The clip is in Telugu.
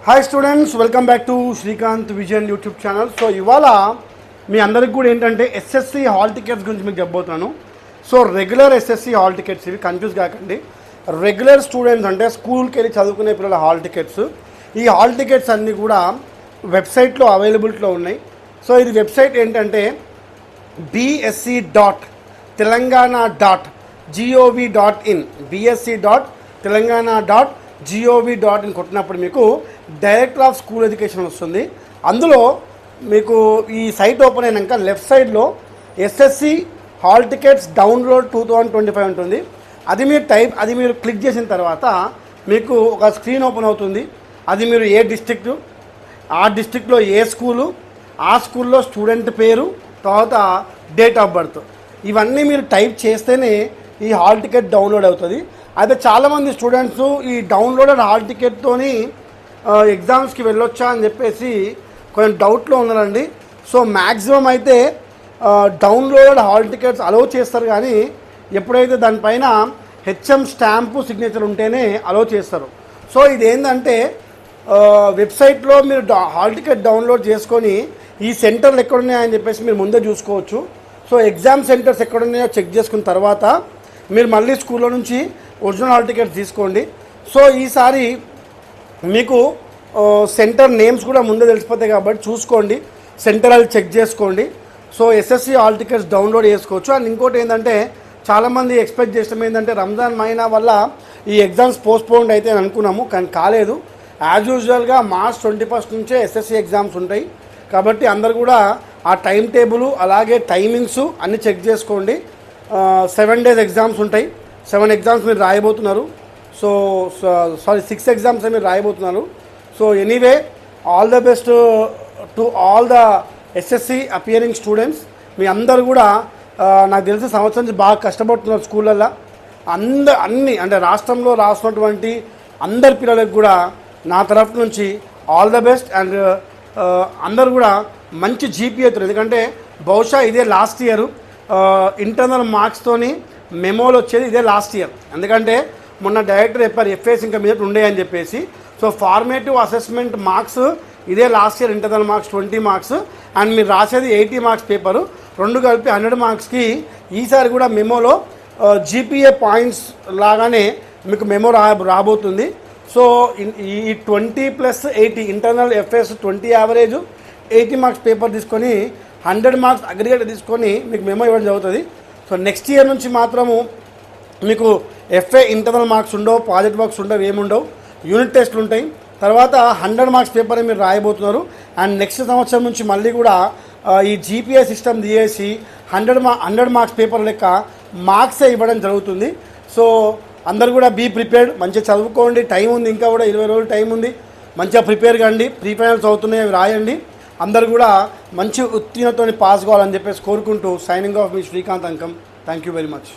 Hi students, welcome back to Srikanth vision YouTube channel. So ఇవాళ మీ అందరికి కూడా ఏంటంటే ఎస్ఎస్సి హాల్ టికెట్స్ గురించి మీకు చెప్పబోతున్నాను. So regular SSC hall tickets, ఇవి కన్ఫ్యూజ్ కాకండి. రెగ్యులర్ స్టూడెంట్స్ అంటే స్కూల్కి వెళ్ళి చదువుకునే పిల్లల హాల్ టికెట్స్. ఈ హాల్ టికెట్స్ అన్నీ కూడా వెబ్సైట్లో అవైలబిలిటీలో ఉన్నాయి. సో ఇది వెబ్సైట్ ఏంటంటే bsc.telangana.gov.in bsc.telangana.gov.in కొట్టినప్పుడు మీకు డైరెక్టర్ ఆఫ్ స్కూల్ ఎడ్యుకేషన్ వస్తుంది. అందులో మీకు ఈ సైట్ ఓపెన్ అయినాక లెఫ్ట్ సైడ్లో ఎస్ఎస్సి హాల్ టికెట్స్ డౌన్లోడ్ 2025 ఉంటుంది. అది మీరు క్లిక్ చేసిన తర్వాత మీకు ఒక స్క్రీన్ ఓపెన్ అవుతుంది. అది మీరు ఏ డిస్ట్రిక్టు, ఆ డిస్ట్రిక్ట్లో ఏ స్కూలు, ఆ స్కూల్లో స్టూడెంట్ పేరు, తర్వాత డేట్ ఆఫ్ బర్త్, ఇవన్నీ మీరు టైప్ చేస్తేనే ఈ హాల్ టికెట్ డౌన్లోడ్ అవుతుంది. అయితే చాలామంది స్టూడెంట్స్ ఈ డౌన్లోడెడ్ హాల్ టికెట్తోని ఎగ్జామ్స్కి వెళ్ళొచ్చా అని చెప్పేసి కొంచెం డౌట్లో ఉన్నారండి. సో మ్యాక్సిమం అయితే డౌన్లోడెడ్ హాల్ టికెట్స్ అలౌ చేస్తారు, కానీ ఎప్పుడైతే దానిపైన హెచ్ఎం స్టాంపు సిగ్నేచర్ ఉంటేనే అలౌ చేస్తారు. సో ఇది ఏంటంటే వెబ్సైట్లో మీరు హాల్ టికెట్ డౌన్లోడ్ చేసుకొని ఈ సెంటర్లు ఎక్కడున్నాయని చెప్పేసి మీరు ముందే చూసుకోవచ్చు. సో ఎగ్జామ్ సెంటర్స్ ఎక్కడున్నాయో చెక్ చేసుకున్న తర్వాత మీరు మళ్ళీ స్కూల్లో నుంచి ఒరిజినల్ హాల్ టికెట్స్ తీసుకోండి. సో ఈసారి మీకు సెంటర్ నేమ్స్ కూడా ముందే తెలిసిపోతాయి కాబట్టి చూసుకోండి, సెంటర్ అది చెక్ చేసుకోండి. So SSC hall tickets download చేసుకోవచ్చు. అండ్ ఇంకోటి ఏంటంటే చాలామంది ఎక్స్పెక్ట్ చేస్తాం ఏంటంటే రంజాన్ మహీనా వల్ల ఈ ఎగ్జామ్స్ పోస్ట్పోన్డ్ అయితే అని అనుకున్నాము, కానీ కాలేదు. యాజ్ యూజువల్గా మార్చ్ 21 నుంచే ఎస్ఎస్సి ఎగ్జామ్స్ ఉంటాయి. కాబట్టి అందరు కూడా ఆ టైం టేబుల్ అలాగే టైమింగ్స్ అన్నీ చెక్ చేసుకోండి. 7 days ఎగ్జామ్స్ ఉంటాయి. 7 ఎగ్జామ్స్ మీరు రాయబోతున్నారు. సో 6 ఎగ్జామ్స్ మీరు రాయబోతున్నారు. So anyway, all the best to all the SSC appearing students. మీ అందరు కూడా నాకు తెలిసిన సంవత్సరం నుంచి బాగా కష్టపడుతున్నారు స్కూళ్ళల్లో. అన్ని అంటే రాష్ట్రంలో రాస్తున్నటువంటి అందరి పిల్లలకు కూడా నా తరఫు నుంచి ఆల్ ద బెస్ట్. అండ్ అందరు కూడా మంచి జీపీఏతో, ఎందుకంటే బహుశా ఇదే లాస్ట్ ఇయర్ ఇంటర్నల్ మార్క్స్తోని మెమోలు వచ్చేది ఇదే లాస్ట్ ఇయర్. ఎందుకంటే మొన్న డైరెక్టర్ చెప్పారు ఎఫ్ఏస్ ఇంకా మీద ఉండేయని చెప్పేసి. సో ఫార్మేటివ్ అసెస్మెంట్ మార్క్స్ ఇదే last ear internal marks 20 marks, and మీరు రాసేది 80 మార్క్స్ పేపరు, రెండు కలిపి 100 మార్క్స్కి ఈసారి కూడా మెమోలో జీపీఏ పాయింట్స్ లాగానే మీకు మెమో రాబోతుంది. సో ఈ 20+80 ఇంటర్నల్ ఎఫ్ఏస్ 20 యావరేజ్, 80 మార్క్స్ పేపర్ తీసుకొని 100 మార్క్స్ అగ్రిగేట్ తీసుకొని మీకు మెమో ఇవ్వడం జరుగుతుంది. సో నెక్స్ట్ ఇయర్ నుంచి మాత్రము మీకు ఎఫ్ఏ ఇంటర్నల్ మార్క్స్ ఉండవు, ప్రాజెక్ట్ వర్క్స్ ఉండవు, ఏముండవు, యూనిట్ టెస్ట్లు ఉంటాయి. తర్వాత 100 మార్క్స్ పేపర్ మీరు రాయబోతున్నారు. అండ్ నెక్స్ట్ సంవత్సరం నుంచి మళ్ళీ కూడా ఈ జీపీఏ సిస్టమ్ తీసేసి 100 మార్క్స్ పేపర్ లెక్క మార్క్సే ఇవ్వడం జరుగుతుంది. సో అందరు కూడా బీ ప్రిపేర్డ్, మంచిగా చదువుకోండి. టైం ఉంది, ఇంకా కూడా 20 రోజులు టైం ఉంది. మంచిగా ప్రిపేర్ కండి. ప్రీ ఫైనల్స్ అవుతున్నాయి, అవి రాయండి. అందరు కూడా మంచి ఉత్తీర్ణతోని పాస్ కావాలని చెప్పేసి కోరుకుంటూ signing off me Srikanth Ankam. Thank you very much.